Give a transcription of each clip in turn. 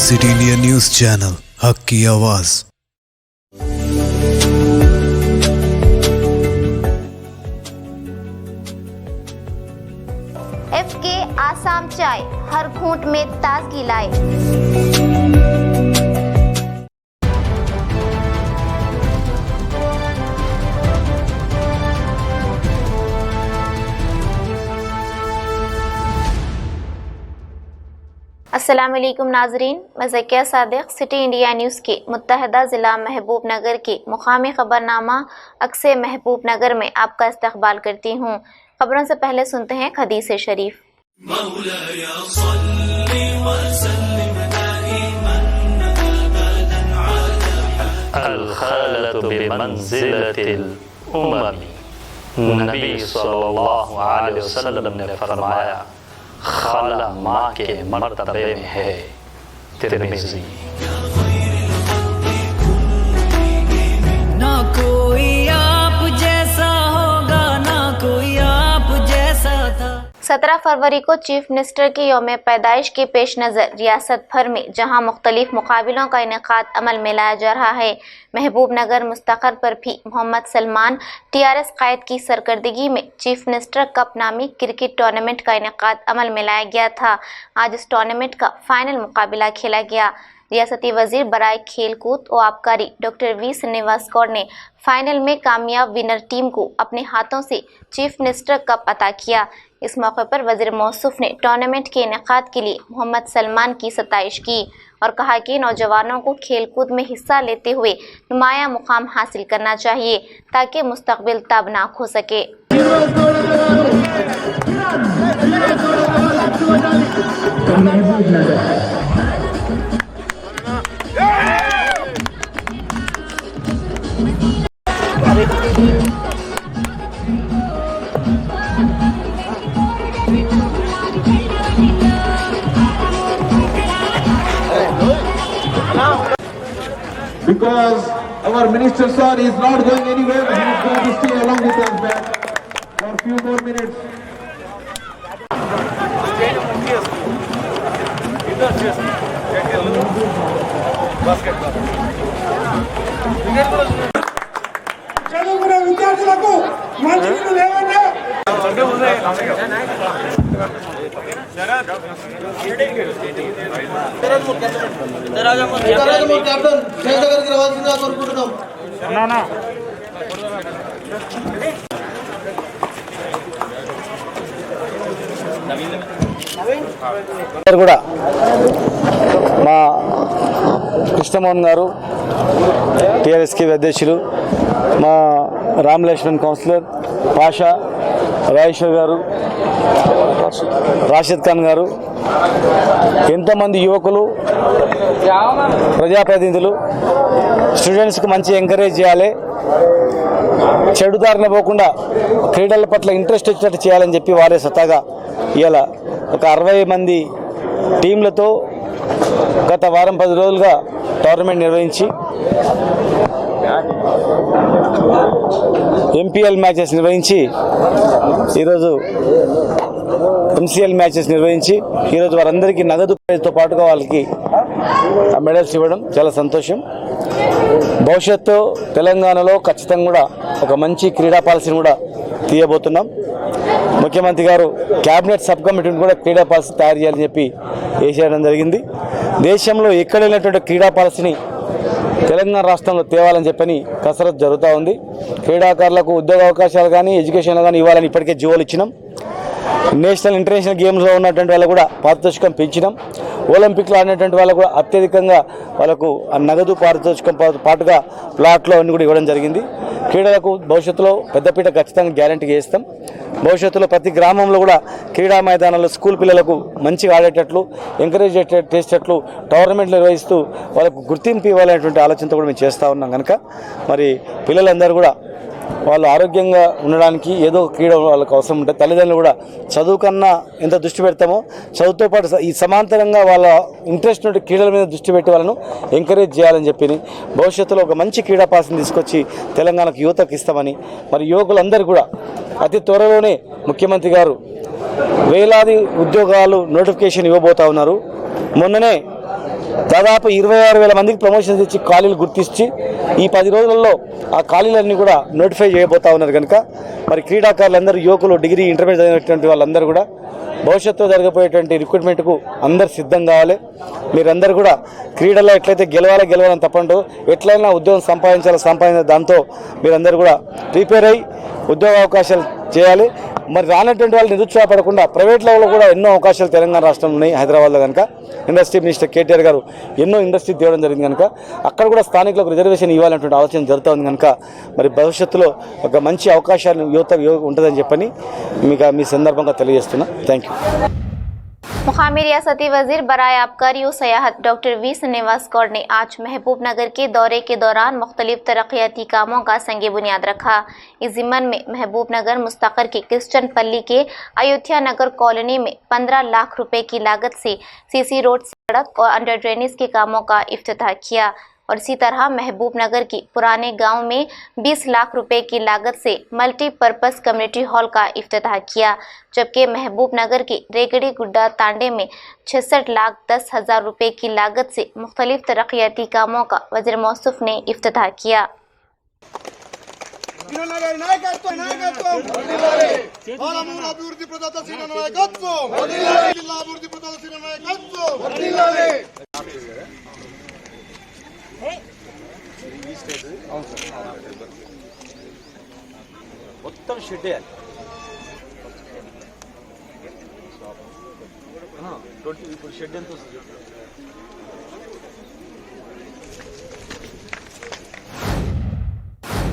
City India news channel, हक की आवाज़। FK आसाम चाय हर घूंट में ताजगी लाए। अस्सलामुअलैकुम नाजरीन, मैं Zakia Sadiq city India news के मुत्तहदा ज़िला महबूब नगर के मुकामी खबरनामा अक्से महबूब नगर में आपका इस्तकबाल करती हूँ। खबरों से पहले सुनते हैं हदीस शरीफ। नबी सल्लल्लाहु अलैहि वसल्लम ने फरमाया, खाला माँ के मर्तबे में है। तिर्मिज़ी। ना कोई आप जैसा होगा, ना कोई आप जैसा था। 17 फरवरी को चीफ मिनिस्टर की यौम पैदाइश के पेश नज़र रियासत भर में जहां मुख्तलिफ मुकाबलों का इनेकाद अमल में लाया जा रहा है, महबूब नगर मुस्तकर पर भी मोहम्मद सलमान TRS कायद की सरकर्दगी में चीफ मिनिस्टर कप नामी क्रिकेट टूर्नामेंट का इनेकाद अमल में लाया गया था। आज इस टूर्नामेंट का फाइनल मुकाबला खेला गया। रियासती वजीर बराए खेल कूद और आबकारी डॉक्टर V श्रीनिवास गौड़ ने फाइनल में कामयाब विनर टीम को अपने हाथों से चीफ मिनिस्टर कप अता किया। इस मौके पर वजीर मौसूफ ने टूर्नामेंट के इनेकाद के लिए मोहम्मद सलमान की सताइश की और कहा कि नौजवानों को खेल कूद में हिस्सा लेते हुए नुमाया मुकाम हासिल करना चाहिए ताकि मुस्तकबिल ताबनाक हो सके। Because our minister sir is not going anywhere, he is going to stay along with us back for a few more minutes. చదువుకునే విద్యార్థులకు మంచి నీళ్లు లేవండి. కూడా మా కృష్ణమోహన్ గారు TRSకి అధ్యక్షులు, మా రామ్ లక్ష్మణ్ కౌన్సిలర్, పాషా, రాయేశ్వర్ గారు, రాషిద్ ఖాన్ గారు, ఎంతోమంది యువకులు, ప్రజాప్రతినిధులు స్టూడెంట్స్కి మంచి ఎంకరేజ్ చేయాలి, చెడుదారిన పోకుండా క్రీడల పట్ల ఇంట్రెస్ట్ వచ్చినట్టు చేయాలని చెప్పి వారే సత్తాగా ఇవాళ ఒక 60 మంది టీంలతో గత వారం 10 రోజులుగా టోర్నమెంట్ నిర్వహించి MPL మ్యాచెస్ నిర్వహించి ఈరోజు MCL మ్యాచెస్ నిర్వహించి ఈరోజు వారందరికీ నగదు ప్రైజ్తో పాటుగా వాళ్ళకి మెడల్స్ ఇవ్వడం చాలా సంతోషం. భవిష్యత్తు తెలంగాణలో ఖచ్చితంగా కూడా ఒక మంచి క్రీడా పాలసీని కూడా తీయబోతున్నాం. ముఖ్యమంత్రి గారు క్యాబినెట్ సబ్ కమిటీని కూడా క్రీడా పాలసీ తయారు చేయాలని చెప్పి వేసేయడం జరిగింది. దేశంలో ఎక్కడ లేనటువంటి క్రీడా పాలసీని తెలంగాణ రాష్ట్రంలో తేవాలని చెప్పని కసరత్తు జరుగుతూ ఉంది. క్రీడాకారులకు ఉద్యోగ అవకాశాలు కానీ ఎడ్యుకేషన్లో కానీ ఇవ్వాలని ఇప్పటికే జీవోలు ఇచ్చినాం. నేషనల్ ఇంటర్నేషనల్ గేమ్స్లో ఉన్నటువంటి వాళ్ళకు కూడా పారితోషికం పెంచినాం. ఒలింపిక్లో ఆడినటువంటి వాళ్ళకు కూడా అత్యధికంగా వాళ్ళకు ఆ నగదు పారితోషికం పాటుగా ప్లాట్లో అన్ని కూడా ఇవ్వడం జరిగింది. క్రీడలకు భవిష్యత్తులో పెద్దపీట ఖచ్చితంగా గ్యారంటీగా వేస్తాం. భవిష్యత్తులో ప్రతి గ్రామంలో కూడా క్రీడా మైదానాల్లో స్కూల్ పిల్లలకు మంచిగా ఆడేటట్లు, ఎంకరేజ్ చేసేటట్లు టోర్నమెంట్లు నిర్వహిస్తూ వాళ్ళకు గుర్తింపు ఇవ్వాలనేటువంటి ఆలోచనతో కూడా మేము చేస్తూ ఉన్నాం. కనుక మరి పిల్లలందరూ కూడా వాళ్ళు ఆరోగ్యంగా ఉండడానికి ఏదో క్రీడ వాళ్ళకి అవసరం ఉంటుంది. తల్లిదండ్రులు కూడా చదువు కన్నా ఎంత దృష్టి పెడతామో చదువుతో పాటు ఈ సమాంతరంగా వాళ్ళ ఇంట్రెస్ట్ నుండి క్రీడల మీద దృష్టి పెట్టి వాళ్ళను ఎంకరేజ్ చేయాలని చెప్పి భవిష్యత్తులో ఒక మంచి క్రీడా పాలసీని తీసుకొచ్చి తెలంగాణకు యువతకు ఇస్తామని, మరి యువకులందరూ కూడా అతి త్వరలోనే ముఖ్యమంత్రి గారు వేలాది ఉద్యోగాలు నోటిఫికేషన్ ఇవ్వబోతా ఉన్నారు. మొన్ననే దాదాపు 26,000 మందికి ప్రమోషన్స్ ఇచ్చి ఖాళీలు గుర్తించి ఈ 10 రోజులలో ఆ ఖాళీలన్నీ కూడా నోటిఫై చేయబోతా ఉన్నారు కనుక మరి క్రీడాకారులందరూ యువకులు డిగ్రీ ఇంటర్మీడియట్ చదివినటువంటి వాళ్ళందరూ కూడా భవిష్యత్తులో జరగబోయేటువంటి రిక్రూట్మెంట్కు అందరు సిద్ధం కావాలి. మీరందరూ కూడా క్రీడల్లో ఎట్లయితే గెలవాలని తప్పంటో ఎట్లయినా ఉద్యోగం సంపాదించాలి దాంతో మీరందరూ కూడా ప్రిపేర్ అయ్యి ఉద్యోగ అవకాశాలు చేయాలి. మరి రానటువంటి వాళ్ళు నిరుత్సాహపడకుండా ప్రైవేట్ లెవెల్లో కూడా ఎన్నో అవకాశాలు తెలంగాణ రాష్ట్రంలో ఉన్నాయి. హైదరాబాద్లో కనుక ఇండస్ట్రీ మినిస్టర్ కేటీఆర్ గారు ఎన్నో ఇండస్ట్రీ తేవడం జరిగింది కనుక అక్కడ కూడా స్థానికులకు రిజర్వేషన్ ఇవ్వాలనేటువంటి ఆలోచన జరుగుతుంది కనుక మరి భవిష్యత్తులో ఒక మంచి అవకాశాలు యువత ఉంటుందని చెప్పని మీకు మీ సందర్భంగా తెలియజేస్తున్నా. Thank you. मुकामी रियासती वजीर बराए आबकारी और सयाहत डॉक्टर वी श्रीनिवास गौड़ ने आज महबूब नगर के दौरे के दौरान मुख्तलिफ तरक्याती कामों का संगे बुनियाद रखा। इस जिम्मन में महबूब नगर मुस्तकर के क्रिश्चन पल्ली के अयोध्या नगर कॉलोनी में 15 लाख रुपए की लागत से सीसी रोड, सड़क और अंडर ड्रेनेज के कामों का इफ्तिताह किया। और इसी तरह महबूब नगर की पुराने गांव में 20 लाख रुपए की लागत से मल्टीपर्पज कम्युनिटी हॉल का इफ्तिताह किया। जबकि महबूब नगर के रेगड़ी गुड्डा तांडे में 66,10,000 रुपए की लागत से मुख्तलिफ तरक्याती कामों का वज़ीर मौसूफ ने इफ्तिताह किया। మొత్తం షెడ్ వేయాలి. 20 ఇప్పుడు షెడ్ ఎంత వస్తుంది?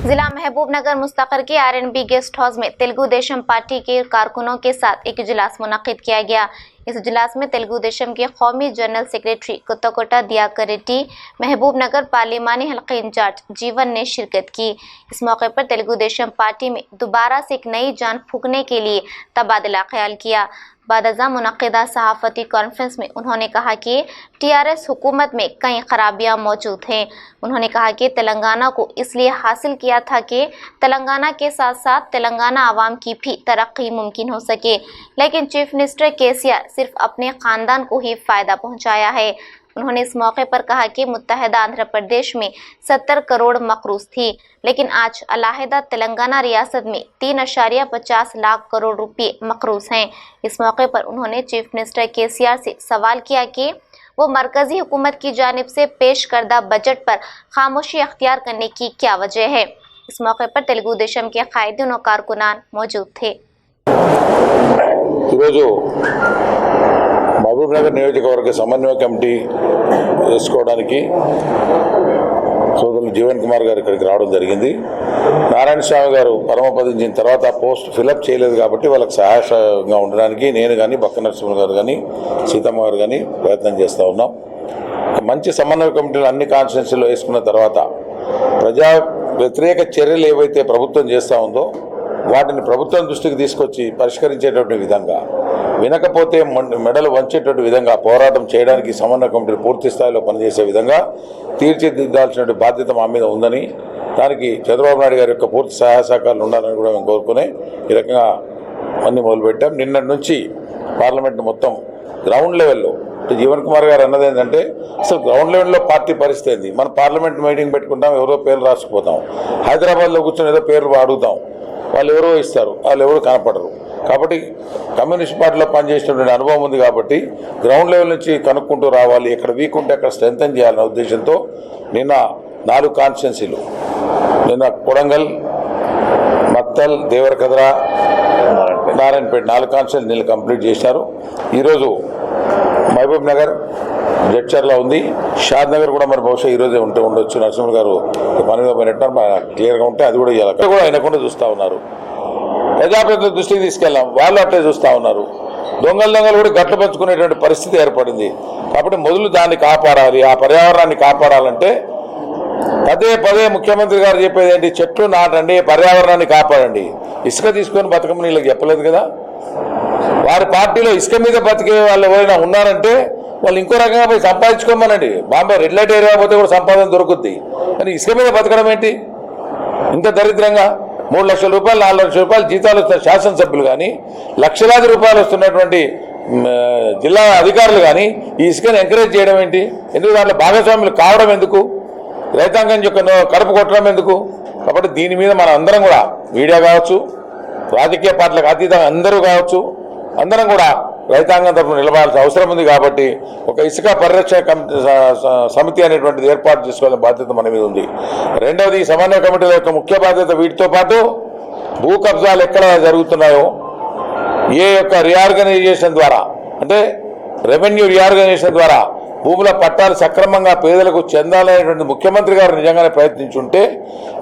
जिला महबूब नगर मुस्तकर के R&B गेस्ट हाउस में तेलुगु देशम पार्टी के कारकुनों के साथ एक इजलास मुनक्किद किया गया। इस इजलास में तेलुगु देशम के कौमी जनरल सेक्रेटरी कुत्तकोटा दियाकर रेड्डी, महबूब नगर पार्लिमानी हल्के इंचार्ज जीवन ने शिरकत की। इस मौके पर तेलुगु देशम पार्टी में दोबारा से एक नई जान फूंकने के लिए तबादला ख्याल किया। बादजा मुनक्किदा सहाफती कॉन्फ्रेंस में उन्होंने कहा कि TRS हुकूमत में कई खराबियां मौजूद हैं। उन्होंने कहा कि तेलंगाना को इसलिए हासिल किया था कि तेलंगाना के साथ साथ तेलंगाना आवाम की भी तरक्की मुमकिन हो सके, लेकिन चीफ मिनिस्टर केसीआर सिर्फ अपने खानदान को ही फायदा पहुंचाया है। उन्होंने इस मौके पर कहा कि मुत्तहिदा आंध्र प्रदेश में 70 करोड़ मकरूज थी, लेकिन आज अलहदा तेलंगाना रियासत में 3.50 लाख करोड़ रुपए मकरूज हैं। इस मौके पर उन्होंने चीफ मिनिस्टर केसीआर से सवाल किया कि वो मरकजी हुकूमत की जानिब से पेश करदा बजट पर खामोशी अख्तियार करने की क्या वजह है। इस मौके पर तेलुगु देशम के कायदीन और कारकुनान मौजूद थे। మహబూబ్ నగర్ నియోజకవర్గ సమన్వయ కమిటీ వేసుకోవడానికి సోదరులు జీవన్ కుమార్ గారు ఇక్కడికి రావడం జరిగింది. నారాయణ స్వామి గారు పరమపదించిన తర్వాత పోస్ట్ ఫిలప్ చేయలేదు కాబట్టి వాళ్ళకి సహాయంగా ఉండడానికి నేను కానీ బక్క నరసింహ గారు కానీ సీతమ్మ గారు కానీ ప్రయత్నం చేస్తూ ఉన్నాం. మంచి సమన్వయ కమిటీలు అన్ని కాన్స్టిట్యున్సీలో వేసుకున్న తర్వాత ప్రజా వ్యతిరేక చర్యలు ఏవైతే ప్రభుత్వం చేస్తూ ఉందో వాటిని ప్రభుత్వం దృష్టికి తీసుకొచ్చి పరిష్కరించేటువంటి విధంగా, వినకపోతే మెడలు వంచేటువంటి విధంగా పోరాటం చేయడానికి సమన్వయ కమిటీలు పూర్తి స్థాయిలో పనిచేసే విధంగా తీర్చిదిద్దాల్సిన బాధ్యత మా మీద ఉందని, దానికి చంద్రబాబు నాయుడు గారి యొక్క పూర్తి సహాయ సహకారాలు ఉండాలని కూడా మేము కోరుకునే ఈ రకంగా అన్ని మొదలుపెట్టాం. నిన్నటి నుంచి పార్లమెంట్ మొత్తం గ్రౌండ్ లెవెల్లో జీవన్ కుమార్ గారు అన్నది ఏంటంటే అసలు గ్రౌండ్ లెవెల్లో పార్టీ పరిస్థితి ఏంది, మనం పార్లమెంట్ మీటింగ్ పెట్టుకుంటాం, ఎవరో పేర్లు రాసుకుపోతాం, హైదరాబాద్లో కూర్చొని ఏదో పేర్లు అడుగుతాం, వాళ్ళు ఎవరో ఇస్తారు, వాళ్ళు ఎవరు కనపడరు. కాబట్టి కమ్యూనిస్ట్ పార్టీలో పనిచేసినటువంటి అనుభవం ఉంది కాబట్టి గ్రౌండ్ లెవెల్ నుంచి కనుక్కుంటూ రావాలి, ఎక్కడ వీక్ ఉంటే అక్కడ స్ట్రెంథన్ చేయాలనే ఉద్దేశంతో నిన్న 4 కాన్స్టిట్యున్సీలు, నిన్న కొడంగల్, మక్తల్, దేవరకద్ర, నారాయణపేట 4 కాన్స్టిట్యున్సీలు నిన్న కంప్లీట్ చేశారు. ఈరోజు మహబూబ్ నగర్, జడ్చర్ల ఉంది, షాద్ నగర్ కూడా మరి బహుశా ఈరోజే ఉండొచ్చు. నరసింహ గారు పనిగా పోయినట్టు క్లియర్గా ఉంటే అది కూడా ఇవ్వాలి, కూడా అయినకుండా చూస్తూ ఉన్నారు. ప్రజాప్రతినిధుల దృష్టికి తీసుకెళ్ళాం, వాళ్ళు అట్లే చూస్తూ ఉన్నారు. దొంగలు కూడా గట్లు పంచుకునేటువంటి పరిస్థితి ఏర్పడింది. కాబట్టి మొదలు దాన్ని కాపాడాలి, ఆ పర్యావరణాన్ని కాపాడాలంటే పదే ముఖ్యమంత్రి గారు చెప్పేది ఏంటి, చెట్లు నాటండి, పర్యావరణాన్ని కాపాడండి. ఇసుక తీసుకొని బతకమని వీళ్ళకి చెప్పలేదు కదా. వారి పార్టీలో ఇసుక మీద బతికే వాళ్ళు ఎవరైనా ఉన్నారంటే వాళ్ళు ఇంకో రకంగా పోయి సంపాదించుకోమనండి. బాంబే రెడ్ లైట్ ఏరియా పోతే కూడా సంపాదన దొరుకుద్ది, కానీ ఇసుక మీద బతకడం ఏంటి ఇంత దరిద్రంగా? 3 లక్షల రూపాయలు 4 లక్షల రూపాయలు జీతాలు వస్తున్న శాసనసభ్యులు కానీ, లక్షలాది రూపాయలు వస్తున్నటువంటి జిల్లా అధికారులు కానీ ఈ ఇసుకను ఎంకరేజ్ చేయడం ఏంటి? ఎందుకు దాంట్లో భాగస్వాములు కావడం ఎందుకు? రైతాంగం యొక్క కడుపు కొట్టడం ఎందుకు? కాబట్టి దీని మీద మనం అందరం కూడా, మీడియా కావచ్చు, రాజకీయ పార్టీలకు అతీతంగా అందరూ కావచ్చు, అందరం కూడా రైతాంగం తరఫున నిలబడాల్సిన అవసరం ఉంది. కాబట్టి ఒక ఇసుక పరిరక్షణ సమితి అనేటువంటిది ఏర్పాటు చేసుకోవాల్సిన బాధ్యత మన మీద ఉంది. రెండవది, ఈ సమన్వయ కమిటీల యొక్క ముఖ్య బాధ్యత వీటితో పాటు భూ కబ్జాలు ఎక్కడ జరుగుతున్నాయో ఏ యొక్క రీఆర్గనైజేషన్ ద్వారా, అంటే రెవెన్యూ రీఆర్గనైజేషన్ ద్వారా భూముల పట్టాలు సక్రమంగా పేదలకు చెందాలనేటువంటి ముఖ్యమంత్రి గారు నిజంగానే ప్రయత్నించుంటే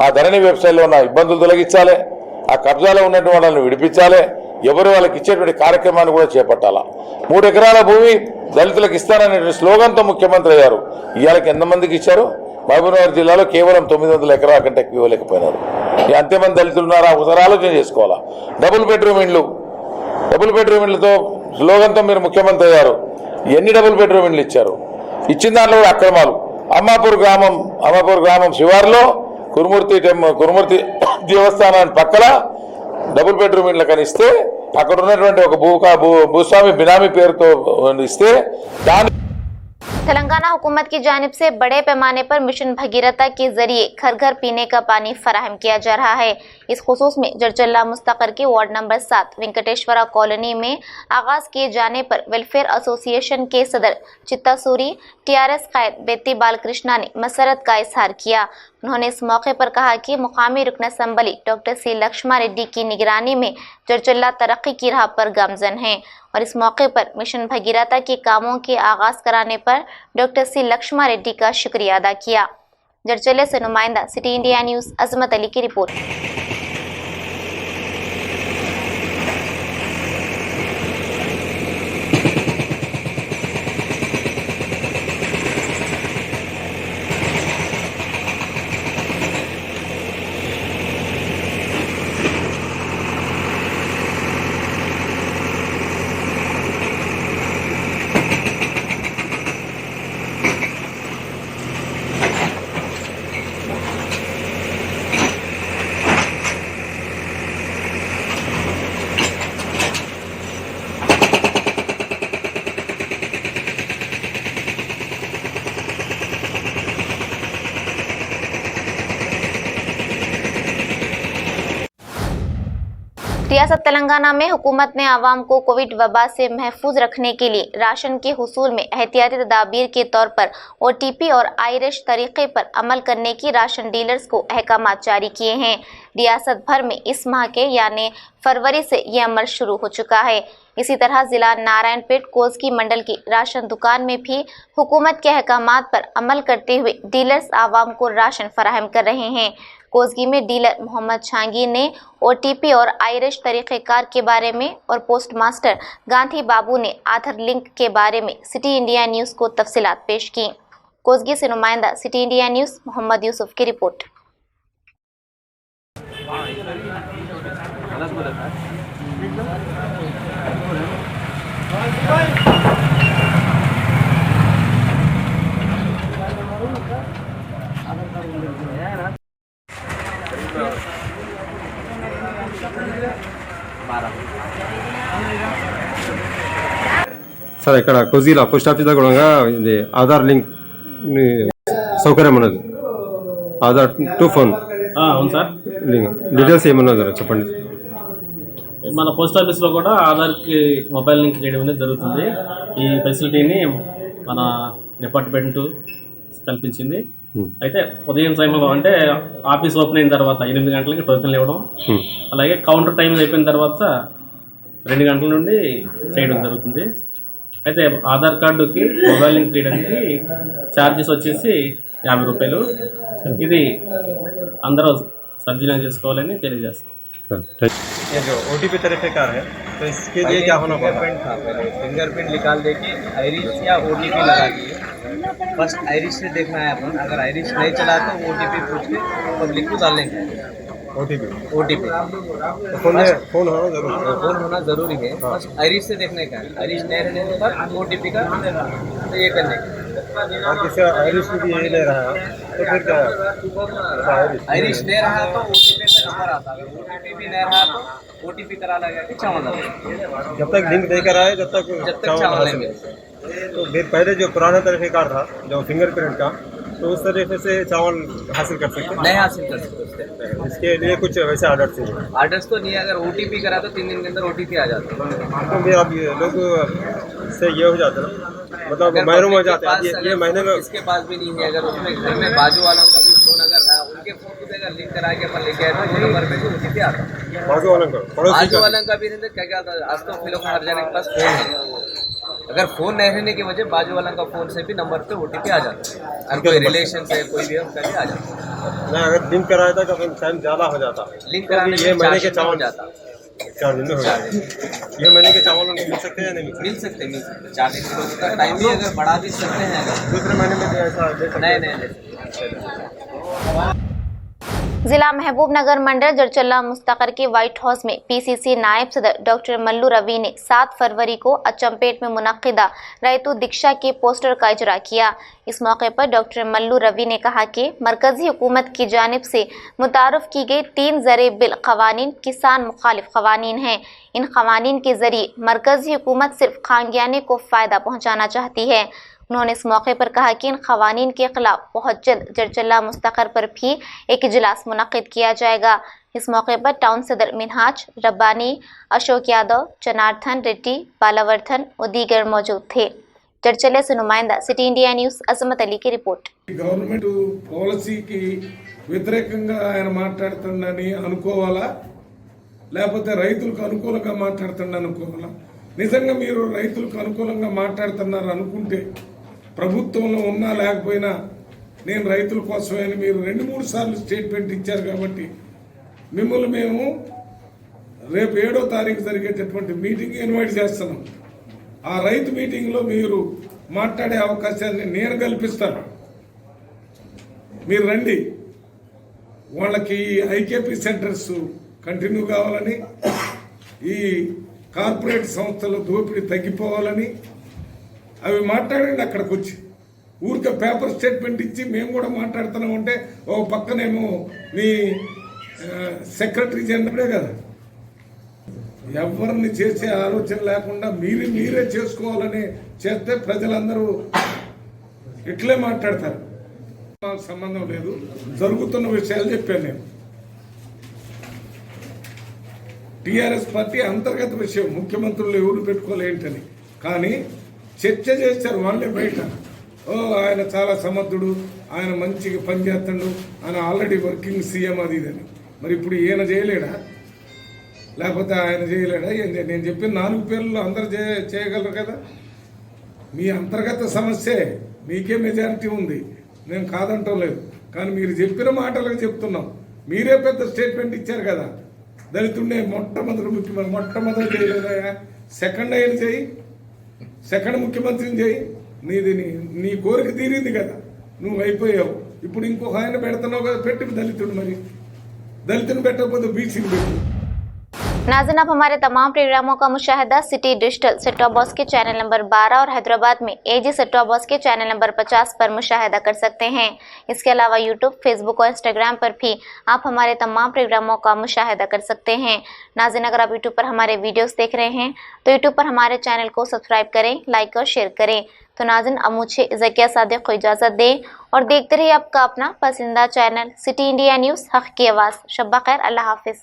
ఆ ధరణి వెబ్సైట్లో ఉన్న ఇబ్బందులు తొలగించాలి, ఆ కబ్జాలో ఉన్నటువంటి వాళ్ళని విడిపించాలి, ఎవరు వాళ్ళకి ఇచ్చేటువంటి కార్యక్రమాన్ని కూడా చేపట్టాలా. 3 ఎకరాల భూమి దళితులకు ఇస్తారనే స్లోగన్తో ముఖ్యమంత్రి అయ్యారు. ఇవాళకి ఎంతమందికి ఇచ్చారు? మహబూబ్నగర్ జిల్లాలో కేవలం 900 ఎకరాల కంటే ఎక్కువ ఇవ్వలేకపోయినారు. ఎంతమంది దళితులు ఉన్నారా ఒకసారి ఆలోచన చేసుకోవాలా. డబుల్ బెడ్రూమ్ ఇండ్లతో స్లోగన్తో మీరు ముఖ్యమంత్రి అయ్యారు. ఎన్ని డబుల్ బెడ్రూమ్ ఇండ్లు ఇచ్చారు? ఇచ్చిన దాంట్లో కూడా అక్రమాలు. అమ్మాపూర్ గ్రామం శివారులో కురుమూర్తి దేవస్థానాన్ని పక్కన డబుల్ బెడ్రూమ్ ఇండ్ల కనిస్తే అక్కడ ఉన్నటువంటి ఒక భూస్వామి బినామీ పేరుతో ఇస్తే దాని तेलंगाना हुकूमत की जानिब से बड़े पैमाने पर मिशन भगीरथा के जरिए घर घर पीने का पानी फराहम किया जा रहा है। इस खुसूस में जड़चल्ला मुस्तकर के वार्ड नंबर 7 वेंकटेश्वरा कॉलोनी में आगाज किए जाने पर वेलफेयर एसोसिएशन के सदर चित्तासूरी टीआरएस कायद बेती बालकृष्णा ने मसरत का इजहार किया। उन्होंने इस मौके पर कहा कि मुकामी रुकन assembly doctor C Lakshma Reddy की निगरानी में जड़चल्ला तरक्की की राह पर गामजन है और इस मौके पर मिशन भगीरथा के कामों के आगाज कराने पर डॉक्टर सी लक्ष्मा रेड्डी का शुक्रिया अदा किया। जड़चल्ले से नुमाइंदा सिटी इंडिया न्यूज़ अजमत अली की रिपोर्ट। रियासत तेलंगाना में हुकूमत ने आवाम को कोविड वबा से महफूज रखने के लिए राशन के हुसूल में एहतियाती तदाबीर के तौर पर OTP और आयरिश तरीके पर अमल करने की राशन डीलर्स को अहकामात जारी किए हैं। रियासत भर में इस माह के यानी फरवरी से यह अमल शुरू हो चुका है। इसी तरह जिला नारायणपेट कोसगी मंडल की राशन दुकान में भी हुकूमत के अहकामात पर अमल करते हुए डीलर्स आवाम को राशन फराहम कर रहे हैं। कोसगी में डीलर मोहम्मद जहांगीर ने OTP और आयरिश तरीक़ेकार के बारे में और पोस्ट मास्टर गांधी बाबू ने आधार लिंक के बारे में सिटी इंडिया न्यूज़ को तफसीलात पेश की। कोसगी से नुमाइंदा city India news Mohammed Yusuf की रिपोर्ट। సార్ ఇక్కడ కొజీలా పోస్ట్ ఆఫీస్ దగ్గర ఇది ఆధార్ లింక్ సౌకర్యం ఉన్నది. Aadhaar to phone. అవును సార్. లింక్ డీటెయిల్స్ ఏమన్నా చెప్పండి. మన పోస్ట్ ఆఫీస్లో కూడా ఆధార్కి మొబైల్ లింక్ చేయడం అనేది జరుగుతుంది. ఈ ఫెసిలిటీని మన డిపార్ట్మెంట్ కల్పించింది. అయితే ఉదయం సమయంలో అంటే ఆఫీస్ ఓపెన్ అయిన తర్వాత 8 గంటలకి టోకెన్లు ఇవ్వడం, అలాగే కౌంటర్ టైం అయిపోయిన తర్వాత 2 గంటల నుండి చేయడం జరుగుతుంది. అయితే ఆధార్ కార్డుకి మొబైల్ లింక్ చేయడానికి ఛార్జెస్ వచ్చేసి 50 రూపాయలు. ఇది అందరూ సద్వినియోగం చేసుకోవాలని తెలియజేస్తాం. ये जो OTP तरीक़ेकार है तो इसके लिए क्या होना पड़ेगा? फिंगरप्रिंट निकाल देके आयरिश या OTP लगा दिए। फर्स्ट आयरिश से देखना है अपन, अगर आयरिश नहीं चला तो OTP पूछ के पब्लिक को डालेंगे। OTP तो फोन होना जरूरी है। फर्स्ट आयरिश से देखने का है, आयरिश नहीं रहने पर OTP का तो ये करने का। और किसी आयरिश भी यही ले रहा है तो फिर क्या है? आयरिश ले रहा है तो ओटीपी पे नंबर आता है, अगर ओटीपी भी ले रहा है तो ओटीपी करा लगा के चावल आता। जब तक लिंक नहीं कराए जब तक चावल नहीं मिले। तो फिर पहले जो पुराना तरीक़ेकार था जो फिंगरप्रिंट का, तो उस तरीके से चावल हासिल कर सकते नहीं हासिल कर सकते। इसके लिए कुछ वैसे आर्डर चाहिए? आर्डर्स तो नहीं है, अगर ओटीपी करा तो 3 दिन के अंदर ओटीपी आ जाता है। तो फिर अब ये लोग से ये हो जाता है ना, मतलब महरूम हो जाते हैं। ये महीने में इसके पास भी नहीं है, अगर उसमें घर में बाजू वालों का भी फोन अगर है, उनके फोन पे अगर लिंक करा के अपन लेके आए तो नंबर पे ओटीपी आता है। बाजू वालों का भी नहीं तो क्या था, आज तो फिर हर जने के पास फोन है, अगर फोन नहीं रहने की वजह बाजू वालों का फोन से भी नंबर पे ओटीपी आ जाता है, और कोई रिलेशन से कोई भी उनका भी आ जाता है। नहीं, अगर लिंक कराया था तो टाइम ज़्यादा हो जाता है। लिंक कराने ये महीने के चावल जाता 4 दिन में हो जाता है। ये महीने के चावल मिल सकते हैं या नहीं? मिल सकते 40 किलो का टाइम भी अगर बढ़ा भी सकते हैं, अगर दूसरे महीने में भी ऐसा दे सकते हैं? नहीं। जिला महबूब नगर मंडल जड़चल्ला मुस्तकर के व्हाइट हाउस में पीसीसी नायब सदर डॉक्टर मल्लू रवि ने 7 फरवरी को अचंपेट में मुनक्किदा रैतु दीक्षा के पोस्टर का इजरा किया। इस मौके पर डॉक्टर मल्लू रवि ने कहा कि मरकजी हुकूमत की जानिब से मुतारफ की गई 3 ज़रे बिल क़वानीन किसान मुखालिफ क़वानीन हैं। इन क़वानीन के ज़रिए मरकजी हुकूमत सिर्फ खानगियाने को फ़ायदा पहुँचाना चाहती है। उन्होंने इस मौके पर कहा कि इन क़वानीन के खिलाफ बहुत जल्द जड़चल्ला मुस्तकर पर भी एक इजलास मुनक्किद किया जाएगा। इस मौके पर टाउन सदर मिनहाज रब्बानी, अशोक यादव, जनार्दन रेड्डी, बालावर्धन और दीगर मौजूद थे। जड़चल्ले से नुमाइंदा सिटी इंडिया न्यूज़ अजमत अली की रिपोर्ट। గవర్నమెంట్ పాలసీకి వ్యతిరేకంగా ఆయన మాట్లాడుతుందని అనుకోవాలా, లేకపోతే రైతులకు అనుకూలంగా మాట్లాడుతుందని అనుకోవాలా? నిజంగా మీరు రైతులకు అనుకూలంగా మాట్లాడుతున్నారు అనుకుంటే ప్రభుత్వంలో ఉన్నా లేకపోయినా నేను రైతుల కోసమే అని మీరు 2-3 సార్లు స్టేట్మెంట్ ఇచ్చారు కాబట్టి మిమ్మల్ని మేము రేపు 7వ తారీఖు జరిగేటటువంటి మీటింగ్ ఇన్వైట్ చేస్తున్నాం. ఆ రైతు మీటింగ్లో మీరు మాట్లాడే అవకాశాన్ని నేను కల్పిస్తాను. మీరు రండి. వాళ్ళకి ఐకేపీ సెంటర్స్ కంటిన్యూ కావాలని, ఈ కార్పొరేట్ సంస్థల దోపిడీ తగ్గిపోవాలని అవి మాట్లాడండి. అక్కడికి వచ్చి ఊరికే పేపర్ స్టేట్మెంట్ ఇచ్చి మేము కూడా మాట్లాడుతున్నామంటే ఒక పక్కనేమో మీ సెక్రటరీ జనరలే కదా, ఎవరిని చేసే ఆలోచన లేకుండా మీరే చేసుకోవాలని చేస్తే ప్రజలందరూ ఇట్లే మాట్లాడతారు. సంబంధం లేదు, జరుగుతున్న విషయాలు చెప్పాను నేను. టీఆర్ఎస్ పార్టీ అంతర్గత విషయం, ముఖ్యమంత్రులు ఎవరు పెట్టుకోలేంటని, కానీ చర్చ చేశారు వాళ్ళే బయట. ఆయన చాలా సమర్థుడు, ఆయన మంచిగా పనిచేస్తాడు, ఆయన ఆల్రెడీ వర్కింగ్ సీఎం అది ఇదని. మరి ఇప్పుడు ఈయన చేయలేడా, లేకపోతే ఆయన చేయలేడా? నేను చెప్పిన 4 పేర్లు అందరు చేయగలరు కదా. మీ అంతర్గత సమస్యే, మీకే మెజారిటీ ఉంది, నేను కాదంటం లేదు. కానీ మీరు చెప్పిన మాటలకు చెప్తున్నాం. మీరే పెద్ద స్టేట్మెంట్ ఇచ్చారు కదా, దళితుడిని మొట్టమొదటి చేయలేదా? సెకండ్ అయిన చేయి, సెకండ్ ముఖ్యమంత్రిని చేయి. నీ కోరిక తీరింది కదా, నువ్వు అయిపోయావు. ఇప్పుడు ఇంకొక ఆయన పెడుతున్నావు కదా, పెట్టి దళితుడు. మరి దళితుని పెట్టకపోతే బీసీని పెట్టు. नाज़रीन, आप हमारे तमाम प्रोग्रामों का मुशाहिदा city digital set top box के चैनल नंबर 12 और हैदराबाद में एजी सेट टॉप बॉक्स के चैनल नंबर 50 पर मुशाहिदा कर सकते हैं। इसके अलावा यूट्यूब, फेसबुक और इंस्टाग्राम पर भी आप हमारे तमाम प्रोग्रामों का मुशाहिदा कर सकते हैं। नाज़रीन, अगर आप यूट्यूब पर हमारे वीडियोस देख रहे हैं तो यूट्यूब पर हमारे चैनल को सब्सक्राइब करें, लाइक और शेयर करें। तो नाज़रीन, अब मुझे ज़किया सादिक को इजाज़त दें और देखते रहिए आपका अपना पसंदीदा चैनल सिटी इंडिया न्यूज़, हक़ की आवाज़। शब्बा खैर, अल्लाह हाफिज़।